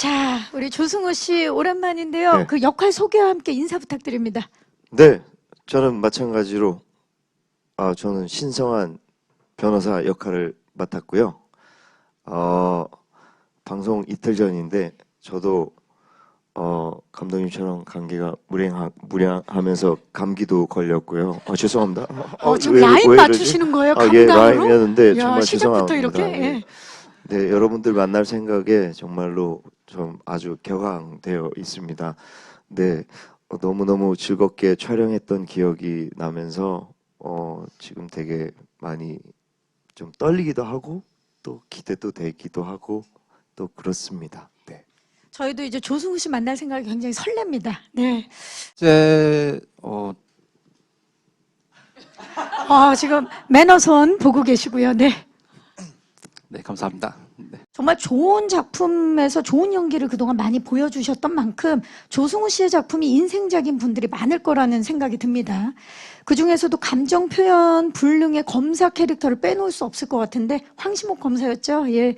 자, 우리 조승우 씨 오랜만인데요. 네. 그 역할 소개와 함께 인사 부탁드립니다. 네, 저는 마찬가지로 저는 신성한 변호사 역할을 맡았고요. 방송 이틀 전인데 저도 감독님처럼 감기가 무량하면서 감기도 걸렸고요. 죄송합니다. 지금 왜 라인 이러지? 맞추시는 거예요? 예, 감각으로? 라인이었는데 야, 정말 시작부터 죄송합니다. 이렇게? 예. 네, 여러분들 만날 생각에 정말로 좀 아주 격앙되어 있습니다. 네, 너무너무 즐겁게 촬영했던 기억이 나면서 지금 되게 많이 좀 떨리기도 하고 또 기대도 되기도 하고 또 그렇습니다. 네. 저희도 이제 조승우 씨 만날 생각이 굉장히 설렙니다. 네. 이제 지금 매너손 보고 계시고요. 네. 네, 감사합니다. 네. 정말 좋은 작품에서 좋은 연기를 그동안 많이 보여주셨던 만큼 조승우 씨의 작품이 인생작인 분들이 많을 거라는 생각이 듭니다. 그중에서도 감정 표현 불능의 검사 캐릭터를 빼놓을 수 없을 것 같은데 황시목 검사였죠. 예.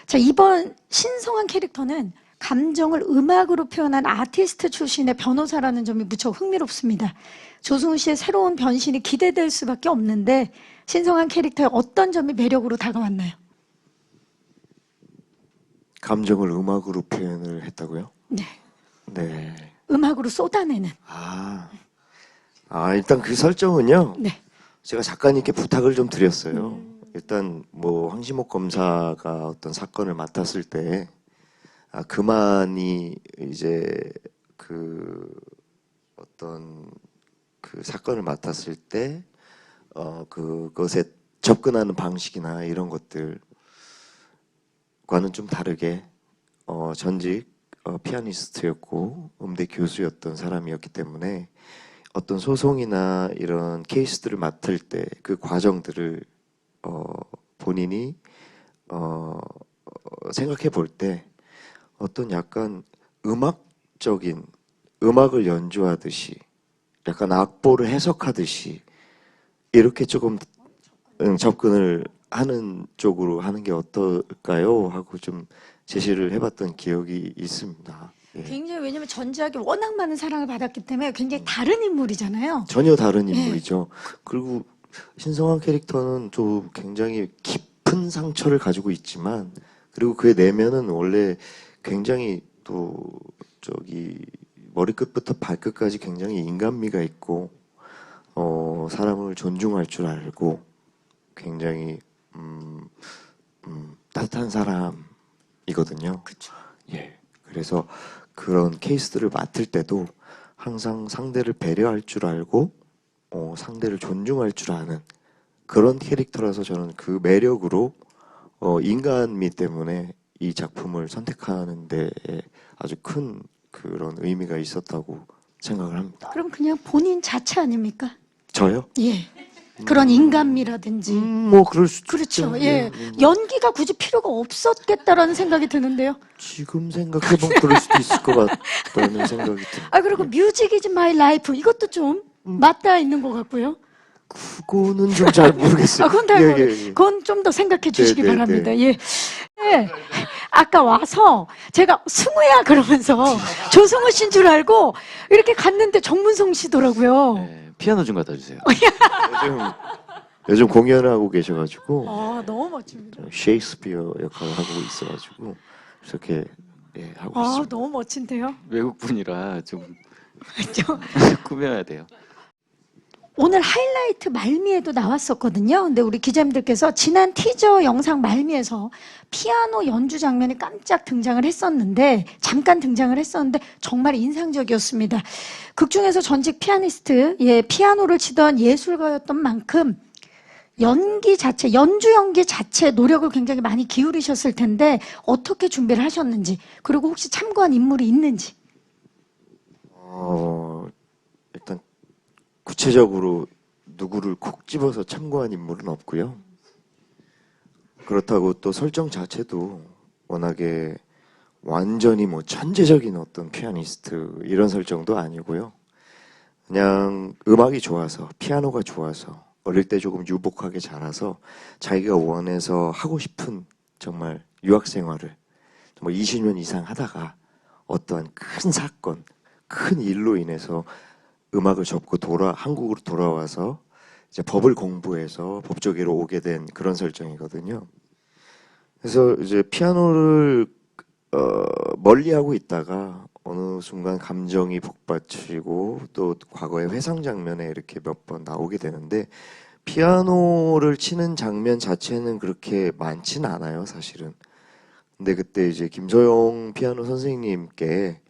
자, 이번 신성한 캐릭터는 감정을 음악으로 표현한 아티스트 출신의 변호사라는 점이 무척 흥미롭습니다. 조승우 씨의 새로운 변신이 기대될 수밖에 없는데 신성한 캐릭터의 어떤 점이 매력으로 다가왔나요? 감정을 음악으로 표현을 했다고요? 네. 네. 음악으로 쏟아내는. 일단 그 설정은요. 네. 제가 작가님께 부탁을 좀 드렸어요. 일단 뭐 황시목 검사가 어떤 사건을 맡았을 때 그만이 이제 그 어떤 그 사건을 맡았을 때 그것에 접근하는 방식이나 이런 것들과는 좀 다르게 전직 피아니스트였고 음대 교수였던 사람이었기 때문에 어떤 소송이나 이런 케이스들을 맡을 때 그 과정들을 본인이 생각해 볼 때 어떤 약간 음악적인 음악을 연주하듯이 약간 악보를 해석하듯이 이렇게 조금 접근을 하는 쪽으로 하는 게 어떨까요? 하고 좀 제시를 해봤던 기억이 있습니다. 예. 굉장히 왜냐면 전작에 워낙 많은 사랑을 받았기 때문에 굉장히 다른 인물이잖아요. 전혀 다른 인물이죠. 그리고 신성한 캐릭터는 또 굉장히 깊은 상처를 가지고 있지만 그리고 그의 내면은 원래 굉장히 또 머리끝부터 발끝까지 굉장히 인간미가 있고 사람을 존중할 줄 알고 굉장히 따뜻한 사람이거든요. 그렇죠. 예. 그래서 그런 케이스들을 맡을 때도 항상 상대를 배려할 줄 알고 상대를 존중할 줄 아는 그런 캐릭터라서 저는 그 매력으로 인간미 때문에 이 작품을 선택하는 데 아주 큰 그런 의미가 있었다고 생각을 합니다. 그럼 그냥 본인 자체 아닙니까? 저요? 예. 그런 인간미라든지. 뭐 그럴 수도 그렇죠. 있죠. 예. 연기가 굳이 필요가 없었겠다라는 생각이 드는데요. 지금 생각해보면 그럴 수도 있을 것 같다는 생각이 듭니다. 그리고 뮤직 이즈 마이 라이프 이것도 좀 맞닿아 있는 것 같고요. 그거는 좀 잘 모르겠어요. 그건 그건 좀 더 생각해 주시기 네, 네, 바랍니다. 네. 예. 예. 아까 와서 제가 승우야 그러면서 조승우 씨인 줄 알고 이렇게 갔는데 정문성 씨더라고요. 네, 피아노 좀 갖다 주세요. 요즘 공연을 하고 계셔가지고 너무 멋집니다. 셰익스피어 역할을 하고 있어가지고 이렇게 하고 있습니다. 너무 멋진데요. 외국 분이라 좀 저- 꾸며야 돼요. 오늘 하이라이트 말미에도 나왔었거든요. 근데 우리 기자님들께서 지난 티저 영상 말미에서 피아노 연주 장면이 깜짝 등장을 했었는데 잠깐 등장을 했었는데 정말 인상적이었습니다. 극 중에서 전직 피아니스트, 피아노를 치던 예술가였던 만큼 연기 자체, 연주 연기 자체 노력을 굉장히 많이 기울이셨을 텐데 어떻게 준비를 하셨는지 그리고 혹시 참고한 인물이 있는지. 일단 구체적으로 누구를 콕 집어서 참고한 인물은 없고요. 그렇다고 또 설정 자체도 워낙에 완전히 뭐 천재적인 어떤 피아니스트 이런 설정도 아니고요. 그냥 음악이 좋아서 피아노가 좋아서 어릴 때 조금 유복하게 자라서 자기가 원해서 하고 싶은 정말 유학 생활을 뭐 20년 이상 하다가 어떠한 큰 사건, 큰 일로 인해서 음악을 접고 한국으로 돌아와서 이제 법을 공부해서 법조계로 오게 된 그런 설정이거든요. 그래서 이제 피아노를 멀리하고 있다가 어느 순간 감정이 복받치고 또 과거의 회상 장면에 이렇게 몇 번 나오게 되는데 피아노를 치는 장면 자체는 그렇게 많지는 않아요, 사실은. 근데 그때 이제 김소영 피아노 선생님께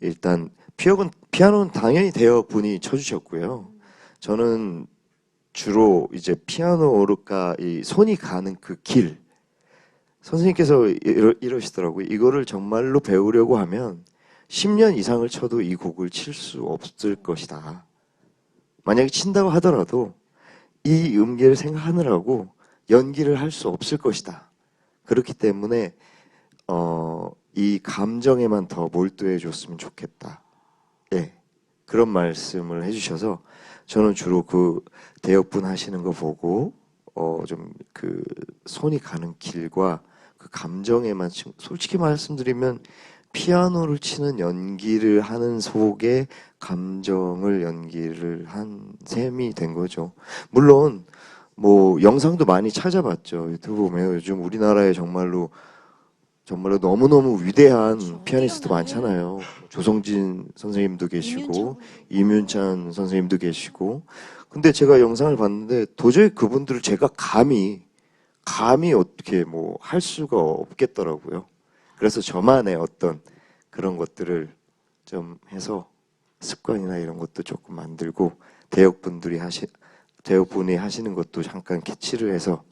일단 피아노는 당연히 대여 분이 쳐주셨고요. 저는 주로 이제 피아노 오르카 이 손이 가는 그 길, 선생님께서 이러시더라고요. 이거를 정말로 배우려고 하면 10년 이상을 쳐도 이 곡을 칠 수 없을 것이다. 만약에 친다고 하더라도 이 음계를 생각하느라고 연기를 할 수 없을 것이다. 그렇기 때문에 이 감정에만 더 몰두해 줬으면 좋겠다. 예, 그런 말씀을 해주셔서 저는 주로 그 대역분 하시는 거 보고 좀 그 손이 가는 길과 그 감정에만 솔직히 말씀드리면 피아노를 치는 연기를 하는 속에 감정을 연기를 한 셈이 된 거죠. 물론 뭐 영상도 많이 찾아봤죠. 유튜브 보면 요즘 우리나라에 정말로 너무너무 위대한 그렇죠. 피아니스트 뛰어나요. 많잖아요. 조성진 선생님도 계시고 이문찬 선생님도 계시고. 근데 제가 영상을 봤는데 도저히 그분들을 제가 감히 어떻게 뭐 할 수가 없겠더라고요. 그래서 저만의 어떤 그런 것들을 좀 해서 습관이나 이런 것도 조금 만들고 대역분이 하시는 것도 잠깐 캐치를 해서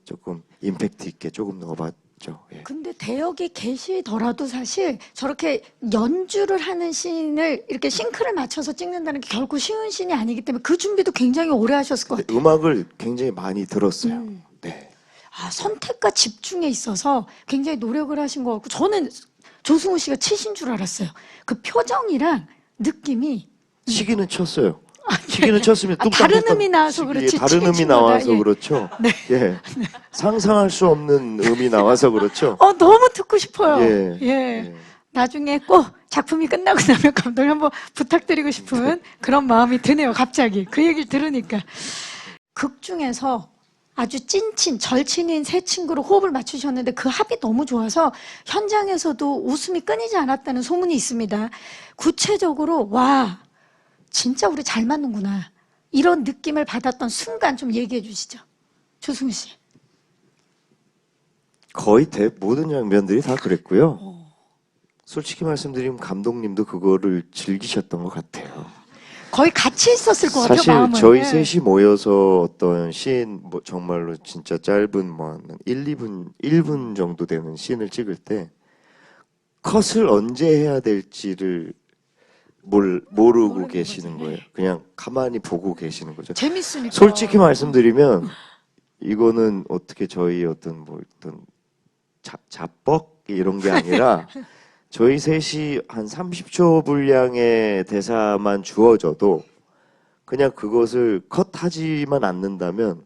조금 임팩트 있게 조금 넣어봤죠. 예. 근데 대역이 계시더라도 사실 저렇게 연주를 하는 씬을 이렇게 싱크를 맞춰서 찍는다는 게 결코 쉬운 씬이 아니기 때문에 그 준비도 굉장히 오래 하셨을 것 같아요. 음악을 굉장히 많이 들었어요. 네. 선택과 집중에 있어서 굉장히 노력을 하신 것 같고 저는 조승우 씨가 치신 줄 알았어요. 그 표정이랑 느낌이 치기는 쳤어요. 치기는 쳤으면 다른 음이 나와서 그렇지 다른 음이 치긴 나와서 친 거다. 그렇죠. 예. 상상할 수 없는 음이 나와서 그렇죠. 너무 듣고 싶어요. 예. 예. 나중에 꼭 작품이 끝나고 나면 감독님 한번 부탁드리고 싶은 그런 마음이 드네요. 갑자기 그 얘기를 들으니까 극 중에서 아주 찐친, 절친인 세 친구로 호흡을 맞추셨는데 그 합이 너무 좋아서 현장에서도 웃음이 끊이지 않았다는 소문이 있습니다. 구체적으로 와 진짜 우리 잘 맞는구나 이런 느낌을 받았던 순간 좀 얘기해 주시죠. 조승우 씨. 거의 모든 장면들이 다 그랬고요. 솔직히 말씀드리면 감독님도 그거를 즐기셨던 것 같아요. 거의 같이 있었을 것 같아요. 사실 마음은. 저희 예. 셋이 모여서 어떤 씬, 뭐 정말로 진짜 짧은 뭐 1분 정도 되는 씬을 찍을 때 컷을 언제 해야 될지를 모르고 계시는 거예요. 그냥 가만히 보고 계시는 거죠. 재밌으니까. 솔직히 말씀드리면 이거는 어떻게 저희 어떤 자뻑 이런 게 아니라 저희 셋이 한 30초 분량의 대사만 주어져도 그냥 그것을 컷하지만 않는다면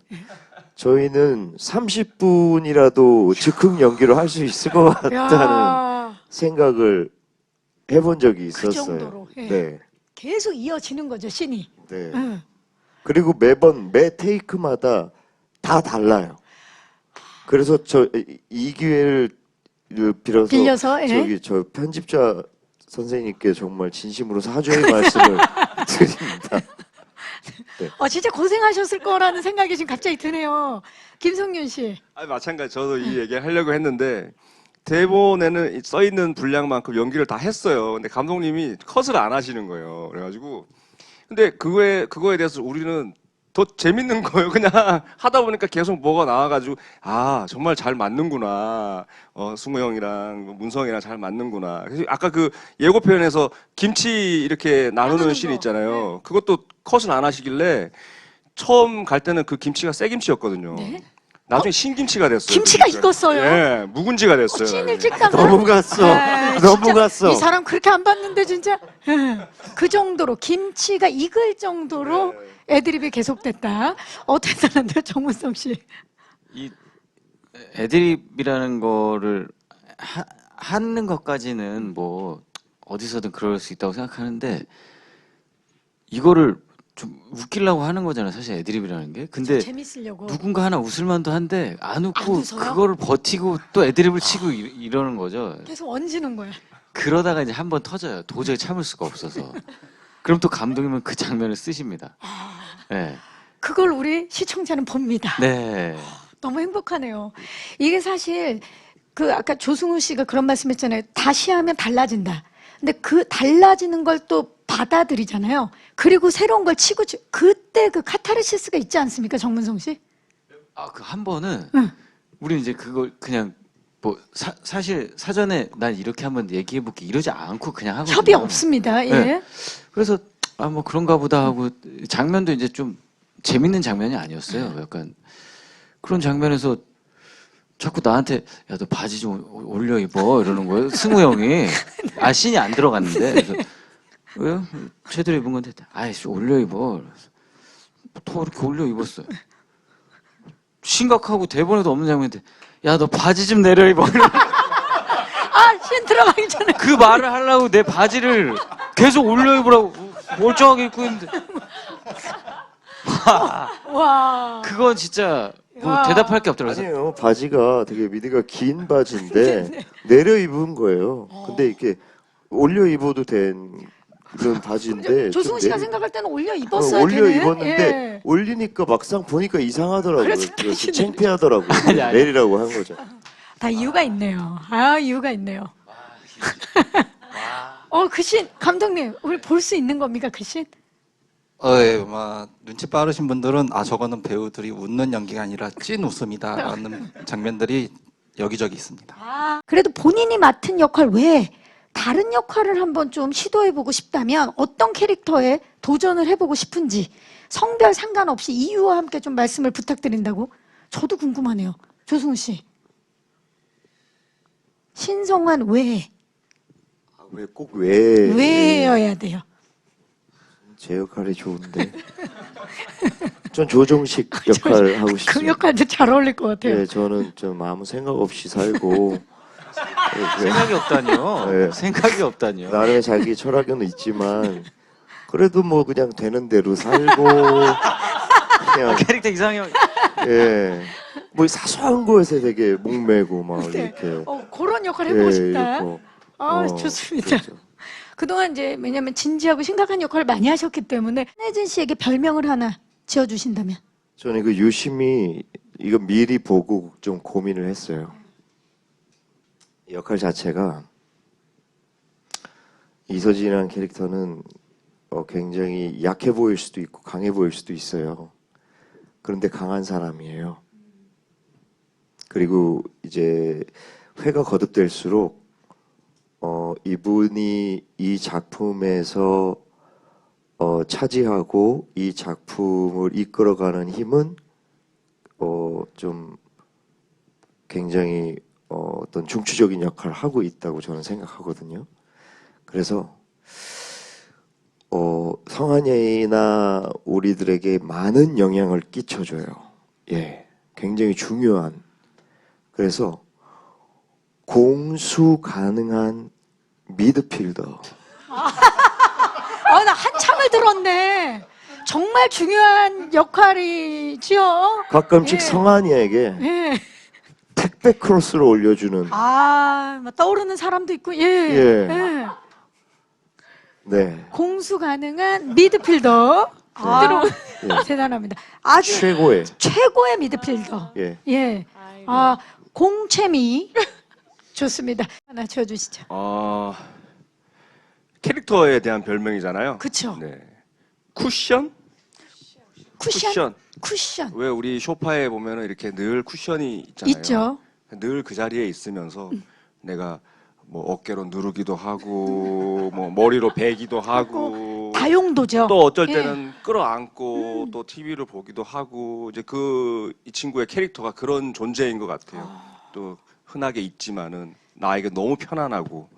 저희는 30분이라도 즉흥 연기를 할 수 있을 것 같다는 야, 생각을 해본 적이 그 있었어요. 정도로. 예. 네. 계속 이어지는 거죠, 씬이. 네. 응. 그리고 매 테이크마다 다 달라요. 그래서 이 기회를 빌어서 예. 저 편집자 선생님께 정말 진심으로 사죄의 말씀을 드립니다. 네. 진짜 고생하셨을 거라는 생각이 지금 갑자기 드네요. 김성윤 씨. 아니, 마찬가지. 저도 이 얘기를 하려고 했는데 대본에는 써 있는 분량만큼 연기를 다 했어요. 근데 감독님이 컷을 안 하시는 거예요. 그래가지고 근데 그거에 대해서 우리는 더 재밌는 거예요. 그냥 하다 보니까 계속 뭐가 나와가지고 정말 잘 맞는구나. 승우 형이랑 문성이랑 잘 맞는구나. 그래서 아까 그 예고편에서 김치 이렇게 나누는 씬 있잖아요. 그것도 컷을 안 하시길래 처음 갈 때는 그 김치가 새김치였거든요. 네? 나중에 신김치가 됐어요. 김치가 그러니까. 익었어요? 예, 묵은지가 됐어요. 씬을 찍다가 넘어갔어. 아, 넘어갔어. 이 사람 그렇게 안 봤는데 진짜 그 정도로 김치가 익을 정도로 애드립이 계속됐다. 대단한데요, 정문성 씨. 이 애드립이라는 거를 하는 것까지는 뭐 어디서든 그럴 수 있다고 생각하는데 이거를 좀 웃기려고 하는 거잖아요. 사실 애드립이라는 게. 근데 재밌으려고. 누군가 하나 웃을만도 한데 안 안 웃고 웃어요? 그거를 버티고 또 애드립을 치고 이러는 거죠. 계속 얹는 거야. 그러다가 이제 한 번 터져요. 도저히 참을 수가 없어서. 그럼 또 감독님은 그 장면을 쓰십니다. 네. 그걸 우리 시청자는 봅니다. 네. 너무 행복하네요. 이게 사실 그 아까 조승우 씨가 그런 말씀했잖아요. 다시 하면 달라진다. 근데 그 달라지는 걸 또 받아들이잖아요. 그리고 새로운 걸 치고 그때 그 카타르시스가 있지 않습니까, 정문성 씨? 아, 그 한 번은 응. 우리 이제 그걸 그냥 뭐 사실 사전에 난 이렇게 한번 얘기해 볼게 이러지 않고 그냥 하거든요. 협의 없습니다. 예. 네. 그래서 아 뭐 그런가 보다 하고 장면도 이제 좀 재밌는 장면이 아니었어요. 약간 그런 장면에서 자꾸 나한테 야 너 바지 좀 올려 입어 이러는 거예요. 승우 형이 아 씬이 안 들어갔는데 그래서 왜요? 제대로 입은 건데 아이씨 올려 입어. 더 이렇게 올려 입었어요. 심각하고 대본에도 없는 장면인데 야 너 바지 좀 내려 입어. 아, 씬 들어가기 전에. 그 말을 하려고 내 바지를 계속 올려 입으라고 멀쩡하게 입고 있는데 와. 그건 진짜 뭐 와. 대답할 게 없더라고요. 아니에요. 바지가 되게 미디가 긴 바지인데 내려 입은 거예요. 근데 이렇게 올려 입어도 된 그런 바지인데 조승우 좀 씨가 내리- 생각할 때는 올려 입었어야 올려 되네. 입었는데 예. 올리니까 막상 보니까 이상하더라고요. 그래서 그래서 다시 창피하더라고요. 아니, 아니. 내리라고 한 거죠. 다 이유가 있네요. 아, 이유가 있네요. 그 씬, 감독님, 우리 볼 수 있는 겁니까, 그 씬? 예, 눈치 빠르신 분들은 아 저거는 배우들이 웃는 연기가 아니라 찐 웃음이다라는 장면들이 여기저기 있습니다. 아, 그래도 본인이 맡은 역할 외에 다른 역할을 한번 좀 시도해보고 싶다면 어떤 캐릭터에 도전을 해보고 싶은지 성별 상관없이 이유와 함께 좀 말씀을 부탁드린다고? 저도 궁금하네요. 조승우 씨. 신성한 외에, 왜 꼭 왜? 외여야 돼요. 제 역할이 좋은데. 전 조정식 역할 하고 그 싶습니다. 역할도 잘 어울릴 것 같아요. 네, 저는 좀 아무 생각 없이 살고 생각이 없다니요. 네. 생각이 없다니요. 나름의 자기 철학은 있지만 그래도 뭐 그냥 되는 대로 살고 그냥 캐릭터 이상형. 예. 뭐 사소한 거에서 되게 목매고 막 네. 이렇게 그런 역할 해보고 싶다. 이렇고. 아, 좋습니다. 그렇죠. 그동안 이제 왜냐면 진지하고 심각한 역할을 많이 하셨기 때문에 한혜진 씨에게 별명을 하나 지어주신다면? 저는 이거 유심히 이거 미리 보고 좀 고민을 했어요. 역할 자체가 이서진이라는 캐릭터는 굉장히 약해 보일 수도 있고 강해 보일 수도 있어요. 그런데 강한 사람이에요. 그리고 이제 회가 거듭될수록 이분이 이 작품에서 차지하고 이 작품을 이끌어가는 힘은 좀 굉장히 어떤 중추적인 역할을 하고 있다고 저는 생각하거든요. 그래서 성한이나 우리들에게 많은 영향을 끼쳐줘요. 예, 굉장히 중요한. 그래서 공수 가능한 미드필더. 나 한참을 들었네. 정말 중요한 역할이죠. 가끔씩 예. 성한이에게 예. 택배 크로스를 올려주는. 막 떠오르는 사람도 있고, 예. 예. 예. 네. 공수 가능한 미드필더. 예. 대단합니다. 아주 최고의. 최고의 미드필더. 예. 예. 공채미. 좋습니다. 하나 지어주시죠. 캐릭터에 대한 별명이잖아요. 그쵸. 네. 쿠션? 쿠션? 쿠션. 왜 우리 소파에 보면은 이렇게 늘 쿠션이 있잖아요. 있죠. 늘 그 자리에 있으면서 내가 뭐 어깨로 누르기도 하고 뭐 머리로 베기도 하고 다용도죠. 또 어쩔 예. 때는 끌어안고 또 TV를 보기도 하고 이제 이 친구의 캐릭터가 그런 존재인 것 같아요. 또 흔하게 있지만은 나에게 너무 편안하고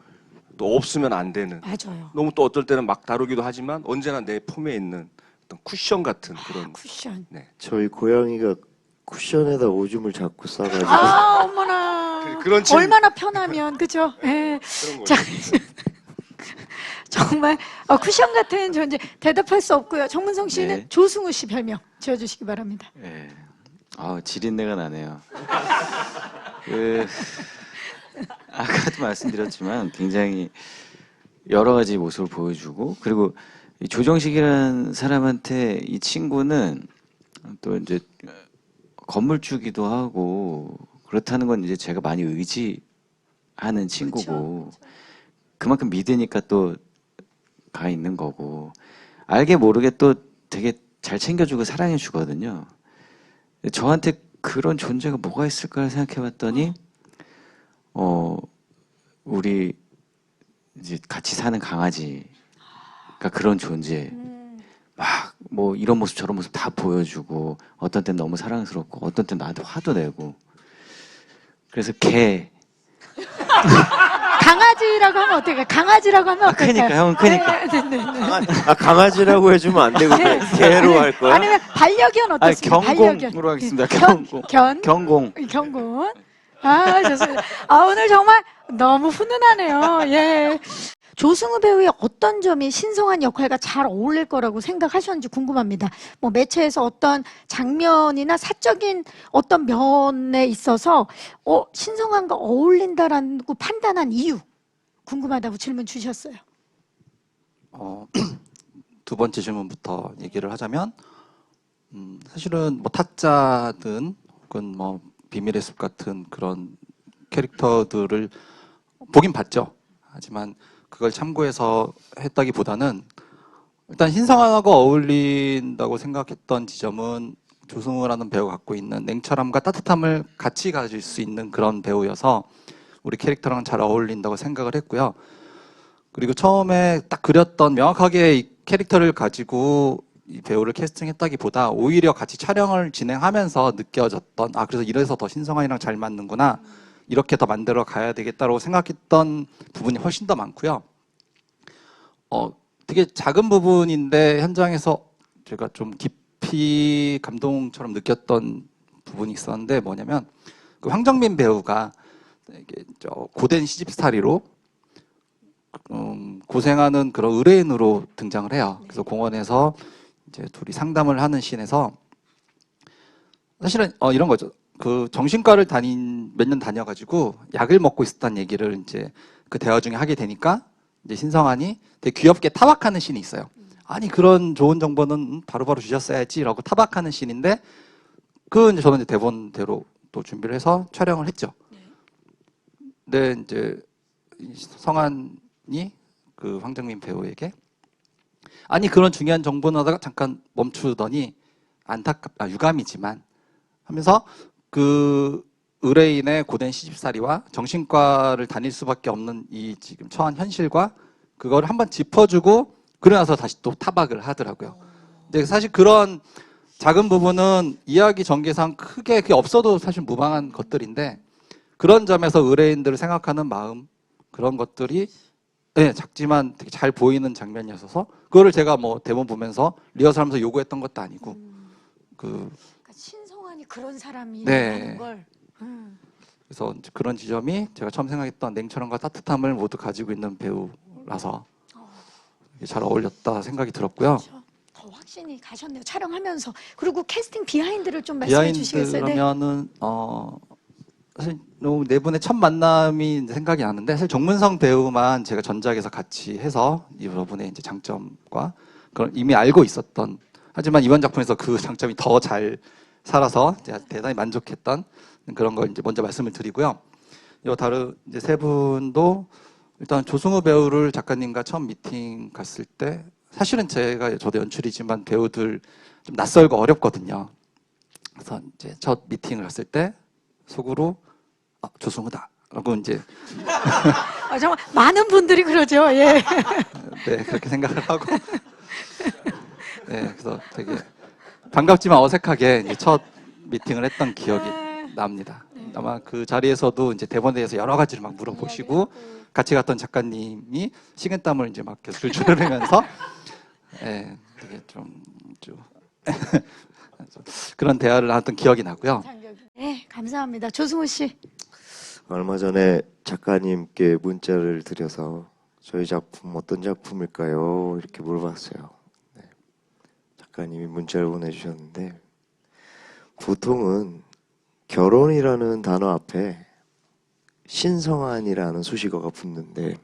또 없으면 안 되는 맞아요. 너무 또 어떨 때는 막 다루기도 하지만 언제나 내 품에 있는 어떤 쿠션 같은 그런 쿠션. 네. 저희 고양이가 쿠션에다 오줌을 자꾸 싸가지고 어머나. 그런 친구. 얼마나 편하면 그죠? 예. 그런 자, 거죠. 정말 쿠션 같은 존재 대답할 수 없고요. 정문성 씨는 네. 조승우 씨 별명 지어주시기 바랍니다. 예. 지린내가 나네요. 그 아까도 말씀드렸지만 굉장히 여러 가지 모습을 보여주고, 그리고 이 조정식이라는 사람한테 이 친구는 또 이제 건물주기도 하고 그렇다는 건 이제 제가 많이 의지하는 친구고, 그만큼 믿으니까 또 가 있는 거고, 알게 모르게 또 되게 잘 챙겨주고 사랑해 주거든요. 저한테 그런 존재가 뭐가 있을까 생각해 봤더니 우리 이제 같이 사는 강아지가 그런 존재. 막 뭐 이런 모습 저런 모습 다 보여주고, 어떤 땐 너무 사랑스럽고 어떤 땐 나한테 화도 내고. 그래서 개. 강아지라고 하면 어떨까요? 강아지라고 하면 어떨까요? 크니까, 형은 크니까. 네. 강아지라고 해주면 안 되고 그냥 개로 할 거야? 아니면 반려견 어떻습니까? 경공으로 하겠습니다. 경공. 경공. 경공. 좋습니다. 오늘 정말 너무 훈훈하네요. 예. 조승우 배우의 어떤 점이 신성한 역할과 잘 어울릴 거라고 생각하셨는지 궁금합니다. 뭐 매체에서 어떤 장면이나 사적인 어떤 면에 있어서 신성한과 어울린다라고 판단한 이유 궁금하다고 질문 주셨어요. 두 번째 질문부터 얘기를 하자면 사실은 뭐 타짜든 혹은 뭐 비밀의 숲 같은 그런 캐릭터들을 보긴 봤죠. 하지만 그걸 참고해서 했다기보다는 일단 신성하고 어울린다고 생각했던 지점은 조승우라는 배우가 갖고 있는 냉철함과 따뜻함을 같이 가질 수 있는 그런 배우여서 우리 캐릭터랑 잘 어울린다고 생각을 했고요. 그리고 처음에 딱 그렸던 명확하게 이 캐릭터를 가지고 이 배우를 캐스팅했다기보다 오히려 같이 촬영을 진행하면서 느껴졌던, 그래서 이래서 더 신성한이랑 잘 맞는구나, 이렇게 더 만들어 가야 되겠다고 생각했던 부분이 훨씬 더 많고요. 되게 작은 부분인데 현장에서 제가 좀 깊이 감동처럼 느꼈던 부분이 있었는데, 뭐냐면 그 황정민 배우가 이게 고된 시집살이로 고생하는 그런 의뢰인으로 등장을 해요. 그래서 공원에서 이제 둘이 상담을 하는 씬에서 사실은 이런 거죠. 그 정신과를 몇 년 다녀가지고 약을 먹고 있었다는 얘기를 이제 그 대화 중에 하게 되니까 이제 신성한이 되게 귀엽게 타박하는 씬이 있어요. 아니 그런 좋은 정보는 바로바로 주셨어야지라고 타박하는 씬인데, 그 이제 저는 이제 대본대로 또 준비를 해서 촬영을 했죠. 근데 이제 성한이 그 황정민 배우에게 아니 그런 중요한 정보는 하다가 잠깐 멈추더니 유감이지만 하면서 그 의뢰인의 고된 시집살이와 정신과를 다닐 수밖에 없는 이 지금 처한 현실과 그거를 한번 짚어주고 그러고 나서 다시 또 타박을 하더라고요. 근데 사실 그런 작은 부분은 이야기 전개상 크게 그게 없어도 사실 무방한 것들인데, 그런 점에서 의뢰인들을 생각하는 마음, 그런 것들이 작지만 되게 잘 보이는 장면이어서 그거를 제가 뭐 대본 보면서 리허설하면서 요구했던 것도 아니고 그러니까 신성한이 그런 사람이라는 네. 걸. 그래서 이제 그런 지점이 제가 처음 생각했던 냉철함과 따뜻함을 모두 가지고 있는 배우라서 잘 어울렸다 생각이 들었고요. 그렇죠. 더 확신이 가셨네요. 촬영하면서. 그리고 캐스팅 비하인드를 좀 말씀해 주시겠어요? 네. 비하인드라면은 사실 네 분의 첫 만남이 생각이 나는데, 사실 정문성 배우만 제가 전작에서 같이 해서 이분의 이제 장점과 그걸 이미 알고 있었던, 하지만 이번 작품에서 그 장점이 더 잘 살아서 제가 대단히 만족했던 그런 걸 이제 먼저 말씀을 드리고요. 다른 이제 세 분도 일단 조승우 배우를 작가님과 처음 미팅 갔을 때, 사실은 저도 연출이지만 배우들 좀 낯설고 어렵거든요. 그래서 이제 첫 미팅을 갔을 때 속으로 조승우다 라고 이제 정말 많은 분들이 그러죠. 예. 네, 그렇게 생각을 하고 네, 그래서 되게 반갑지만 어색하게 이제 첫 미팅을 했던 기억이 납니다. 아마 그 자리에서도 이제 대본에 대해서 여러 가지를 막 물어보시고 같이 갔던 작가님이 식은땀을 이제 막 계속 줄줄 흘리면서 네, 되게 좀 그런 대화를 나눴던 기억이 나고요. 네, 감사합니다. 조승우 씨. 얼마 전에 작가님께 문자를 드려서 저희 작품 어떤 작품일까요? 이렇게 물어봤어요. 네. 작가님이 문자를 보내주셨는데 보통은 결혼이라는 단어 앞에 신성한이라는 수식어가 붙는데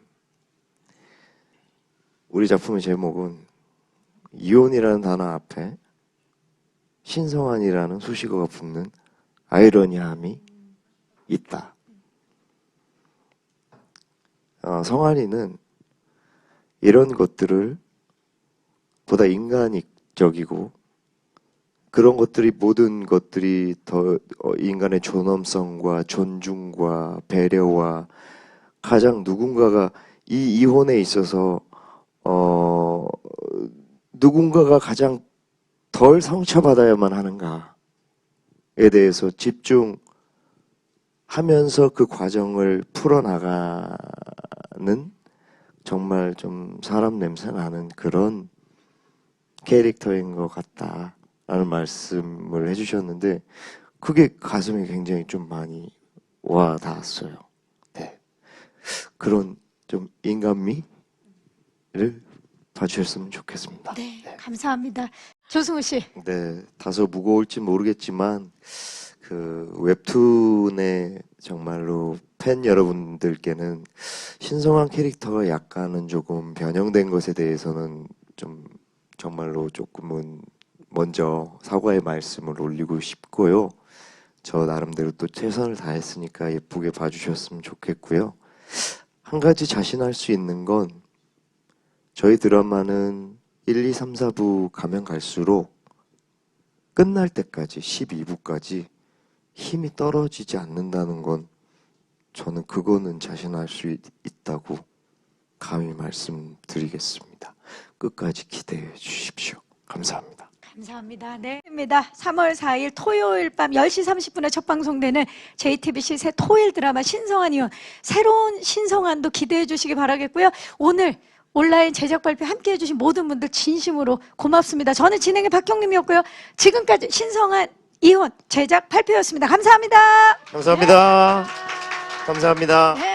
우리 작품의 제목은 이혼이라는 단어 앞에 신성한이라는 수식어가 붙는 아이러니함이 있다. 성한이는 이런 것들을 보다 인간적이고 그런 것들이 모든 것들이 더 인간의 존엄성과 존중과 배려와 가장 누군가가 이 이혼에 있어서 누군가가 가장 덜 상처받아야만 하는가에 대해서 집중하면서 그 과정을 풀어나가는 정말 좀 사람 냄새 나는 그런 캐릭터인 것 같다라는 말씀을 해주셨는데 그게 가슴에 굉장히 좀 많이 와 닿았어요. 네. 그런 좀 인간미를 봐주셨으면 좋겠습니다. 네, 감사합니다. 조승우 씨. 네, 다소 무거울지 모르겠지만 그 웹툰의 정말로 팬 여러분들께는 신성한 캐릭터가 약간은 조금 변형된 것에 대해서는 좀 정말로 조금은 먼저 사과의 말씀을 올리고 싶고요. 저 나름대로 또 최선을 다했으니까 예쁘게 봐주셨으면 좋겠고요. 한 가지 자신할 수 있는 건 저희 드라마는 1, 2, 3, 4부 가면 갈수록 끝날 때까지 12부까지 힘이 떨어지지 않는다는 건 저는 그거는 자신할 수 있다고 감히 말씀드리겠습니다. 끝까지 기대해 주십시오. 감사합니다. 감사합니다. 네. 입니다. 3월 4일 토요일 밤 10시 30분에 첫 방송되는 JTBC 새 토요일 드라마 신성한 이혼. 새로운 신성한도 기대해 주시기 바라겠고요. 오늘 온라인 제작 발표 함께 해주신 모든 분들 진심으로 고맙습니다. 저는 진행의 박경림이었고요. 지금까지 신성한 이혼 제작 발표였습니다. 감사합니다. 감사합니다. 감사합니다. 네.